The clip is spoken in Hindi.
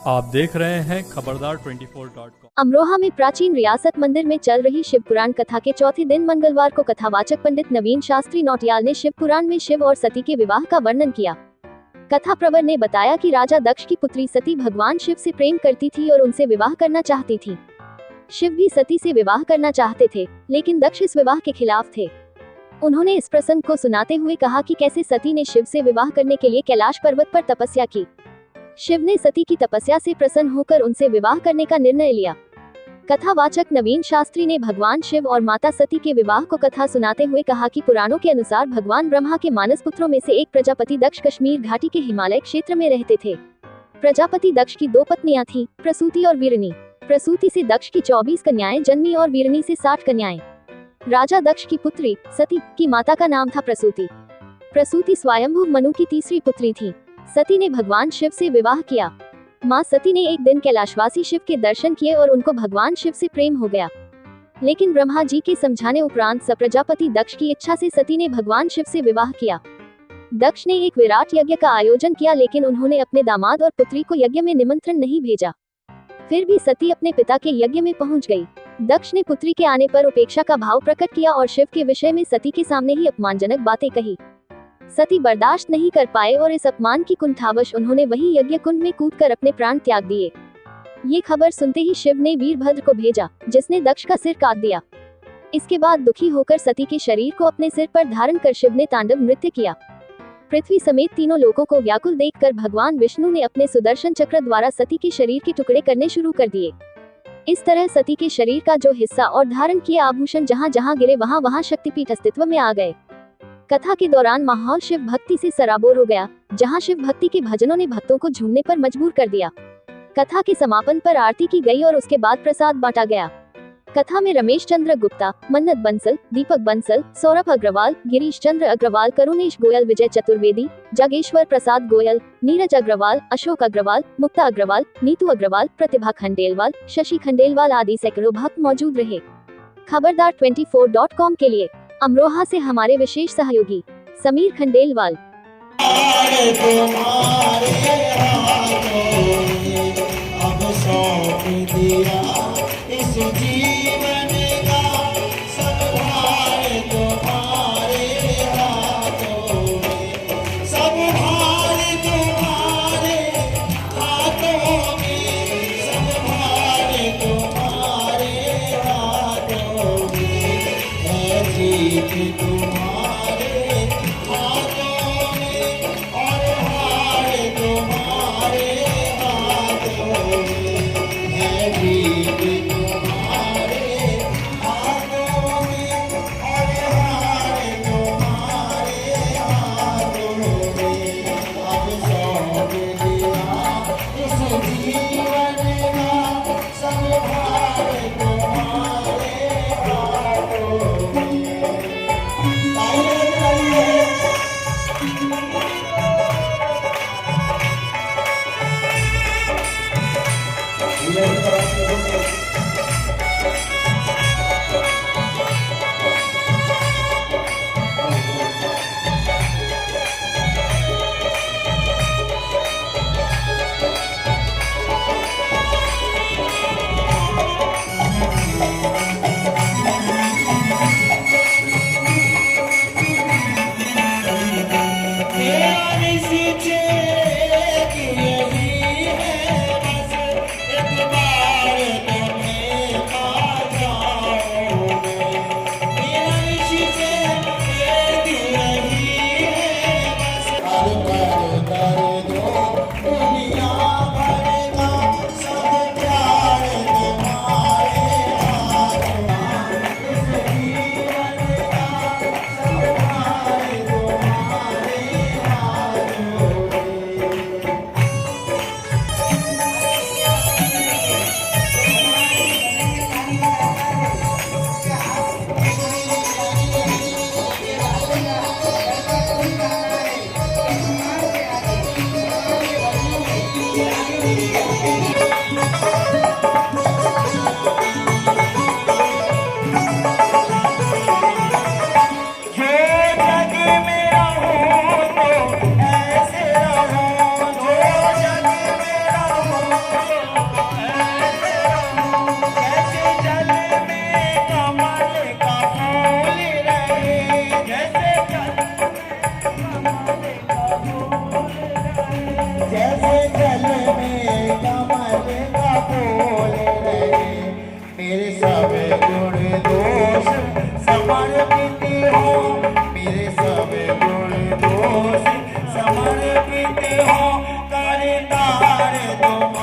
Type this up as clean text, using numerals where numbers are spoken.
आप देख रहे हैं खबरदार 24.com। अमरोहा में प्राचीन रियासत मंदिर में चल रही शिव पुराण कथा के चौथे दिन मंगलवार को कथावाचक पंडित नवीन शास्त्री नौटियाल ने शिव पुराण में शिव और सती के विवाह का वर्णन किया। कथा प्रवर ने बताया कि राजा दक्ष की पुत्री सती भगवान शिव से प्रेम करती थी और उनसे विवाह करना चाहती थी। शिव भी सती से विवाह करना चाहते थे, लेकिन दक्ष इस विवाह के खिलाफ थे। उन्होंने इस प्रसंग को सुनाते हुए कहा कि कैसे सती ने शिव से विवाह करने के लिए कैलाश पर्वत पर तपस्या की। शिव ने सती की तपस्या से प्रसन्न होकर उनसे विवाह करने का निर्णय लिया। कथावाचक नवीन शास्त्री ने भगवान शिव और माता सती के विवाह को कथा सुनाते हुए कहा कि पुराणों के अनुसार भगवान ब्रह्मा के मानस पुत्रों में से एक प्रजापति दक्ष कश्मीर घाटी के हिमालय क्षेत्र में रहते थे। प्रजापति दक्ष की 2 पत्नियां थीं, प्रसूति और वीरनी। प्रसूति से दक्ष की 24 कन्याएं जन्मी और वीरनी से 60 कन्याएं। राजा दक्ष की पुत्री सती की माता का नाम था प्रसूति। प्रसूति स्वयंभू मनु की तीसरी पुत्री थी। सती ने भगवान शिव से विवाह किया। मां सती ने एक दिन कैलाशवासी शिव के दर्शन किए और उनको भगवान शिव से प्रेम हो गया। लेकिन ब्रह्मा जी के समझाने उपरांत प्रजापति दक्ष की इच्छा से सती ने भगवान शिव से विवाह किया। दक्ष ने एक विराट यज्ञ का आयोजन किया, लेकिन उन्होंने अपने दामाद और पुत्री को यज्ञ में निमंत्रण नहीं भेजा। फिर भी सती अपने पिता के यज्ञ में पहुंच गई। दक्ष ने पुत्री के आने पर उपेक्षा का भाव प्रकट किया और शिव के विषय में सती के सामने ही अपमानजनक बातें कही। सती बर्दाश्त नहीं कर पाए और इस अपमान की कुंठावश उन्होंने वही यज्ञ कुंड में कूदकर अपने प्राण त्याग दिए। ये खबर सुनते ही शिव ने वीरभद्र को भेजा, जिसने दक्ष का सिर काट दिया। इसके बाद दुखी होकर सती के शरीर को अपने सिर पर धारण कर शिव ने तांडव नृत्य किया। पृथ्वी समेत तीनों लोगों को व्याकुल देखकर भगवान विष्णु ने अपने सुदर्शन चक्र द्वारा सती के शरीर के टुकड़े करने शुरू कर दिए। इस तरह सती के शरीर का जो हिस्सा और धारण किए आभूषण जहां जहां गिरे वहां वहां शक्तिपीठ अस्तित्व में आ गए। कथा के दौरान माहौल शिव भक्ति से सराबोर हो गया, जहां शिव भक्ति के भजनों ने भक्तों को झूमने पर मजबूर कर दिया। कथा के समापन पर आरती की गई और उसके बाद प्रसाद बांटा गया। कथा में रमेश चंद्र गुप्ता, मन्नत बंसल, दीपक बंसल, सौरभ अग्रवाल, गिरीश चंद्र अग्रवाल, करुणेश गोयल, विजय चतुर्वेदी, जागेश्वर प्रसाद गोयल, नीरज अग्रवाल, अशोक अग्रवाल, मुक्ता अग्रवाल, नीतू अग्रवाल, प्रतिभा खंडेलवाल, शशि खंडेलवाल आदि सैकड़ों भक्त मौजूद रहे। खबरदार 24.com के लिए अमरोहा से हमारे विशेष सहयोगी समीर खंडेलवाल। तुम्हारे हाथों में और हार तुम्हारे प्यारे दो